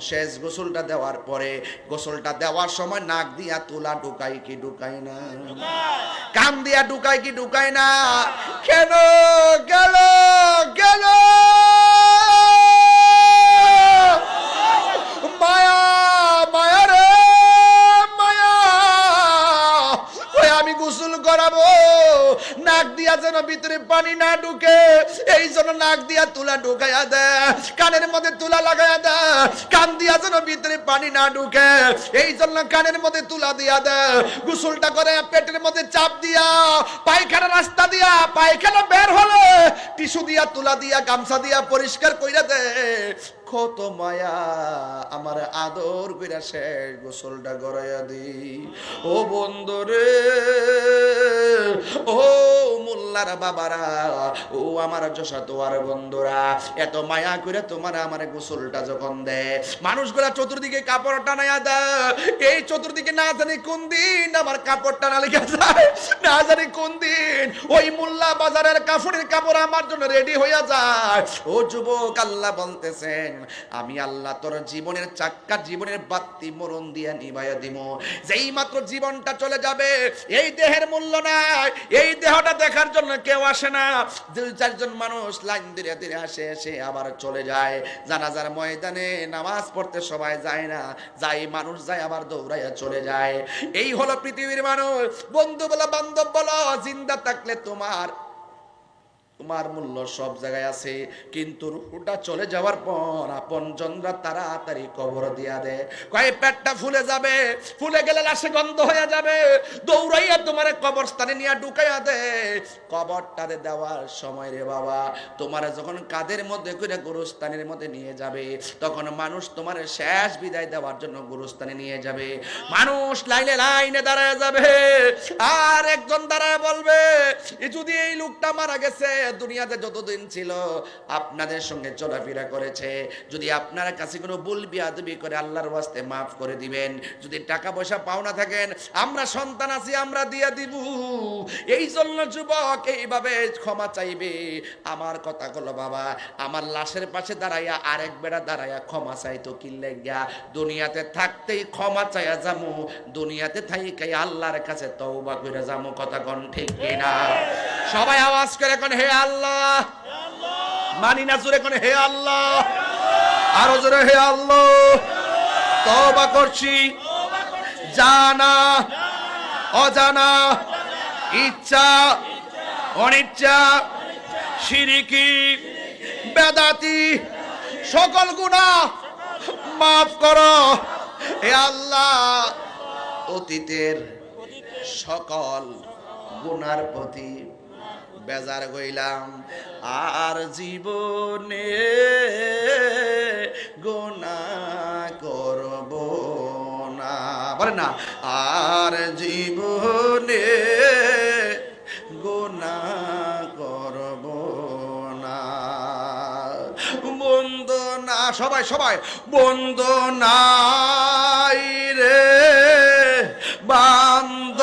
শেষ গোসলটা দেওয়ার পরে, গোসলটা দেওয়ার সময় নাক দিয়া তুলা ঢুকাই কি ঢুকাই না? কান দিয়া ঢুকাই কি ঢুকাই না? কেন গেল গেল মায়া, মায়া রে মায়া, ওই আমি গোসল করাবো, নাক দিয়া যেন ভিতরে পানি না ঢুকে, এই জন্য নাক দিয়া তুলা ঢুকাইয়া দে, কানের মধ্যে তুলা লাগাইয়া দে, কান দিয়া যেন ভিতরে পানি না ঢুকে, এই জন্য কানের মধ্যে তুলা দিয়া দে, গোসলটা করে পেটের মধ্যে চাপ দিয়া, পায়খানা রাস্তা দিয়া পায়খানা বের হলে টিস্যু দিয়া তুলা দিয়া গামছা দিয়া পরিষ্কার কইরা দে। কত মায়া আমার আদর কইরা শেষ গোসলটা গড়াইয়া দি। ও বন্ধুরে, ও মোল্লার বাবারা, ও আমার যশা তোয়ার বন্ধুরা, এত মায়া করে তোমার আমার গোসলটা যখন দেয়, মানুষগুলা চতুর্দিকে কাপড় টানাইয়া দেয়, এই চতুর্দিকে না জানি কোন দিন আমার কাপড় টানা লেগে যায়, না জানি কোন দিন ওই মোল্লা বাজারের কাপড়ের কাপড় আমার জন্য রেডি হইয়া যায়। ও যুবক, আল্লাহ বলতেছেন আমি আল্লাহ তোর জীবনের চাক্কা, জীবনের বাতি মরণ দিয়ে নিভাইয়া দিব। যেই মাত্র জীবনটা চলে যাবে, এই দেহের মূল্য নাই, এই দেহটা দেখার জন্য কেউ আসে না, দুই চারজন মানুষ লাইন ধীরে ধীরে আসে, এসে আবার চলে যায়। জানাজার ময়দানে নামাজ পড়তে সবাই যায় না, যাই মানুষ যায় আবার দৌড়াইয়া চলে যায়। এই হলো পৃথিবীর মানুষ। বন্ধু বলো, বান্ধব বলো, জিন্দা থাকলে তোমার মূল্য সব জায়গায় আছে, কিন্তু রূহটা চলে যাওয়ার পর আপনজনরা তাড়াতাড়ি কবর দিয়া দেয়। কয় পেটটা ফুলে যাবে, ফুলে গেলে লাশে গন্ধ হয়ে যাবে, দৌড়াইয়া তোমার কবরস্থানে নিয়ে ঢুকাইয়া দে। কবরটারে দেওয়ার সময় রে বাবা, তোমার যখন কাদের মধ্যে করে গুরুস্থানের মধ্যে নিয়ে যাবে, তখন মানুষ তোমার শেষ বিদায় দেওয়ার জন্য গুরুস্থানে নিয়ে যাবে। মানুষ লাইনে লাইনে দাঁড়ায় যাবে, আর একজন দাঁড়ায় বলবে যদি এই লোকটা মারা গেছে, দুনিয়াতে যতদিন ছিল আপনাদের সঙ্গে চলাফেরা করেছে, যদি আপনার কাছে কোনো ভুল বিয়াদবি করে আল্লাহর ওয়াস্তে মাফ করে দিবেন, যদি টাকা পয়সা পাওনা থাকেন, আমরা সন্তান আছি আমরা দিয়ে দিব। এই জন্য যুবক এইভাবে ক্ষমা চাইবে। আমার কথা হলো বাবা, আমার লাশের পাশে দাঁড়াইয়া আরেক বেড়া দাঁড়াইয়া ক্ষমা চাইতো কি লাগিয়া? দুনিয়াতে থাকতেই ক্ষমা চাইয়া যামু, দুনিয়াতে থাইকাই আল্লাহর কাছে তওবা করে যামু। কথা কোন ঠিক কিনা? সবাই আওয়াজ করে কোন হে আল্লাহ, মানি না জোরে কোন হে আল্লাহ, আরো জোরে হে আল্লাহ। তওবা করছি, জানা অজানা, ইচ্ছা অনিচ্ছা, শিরকি বেদাতি সকল গুনাহ মাফ করো হে আল্লাহ। অতীতের সকল গুনার প্রতি বেজার গইলাম, আর জীবনে গুনাহ করব না। বলে না, আর জীবনে গুনাহ করব না। বন্ধ না, সবাই সবাই বন্ধ নাই রে বান্ধ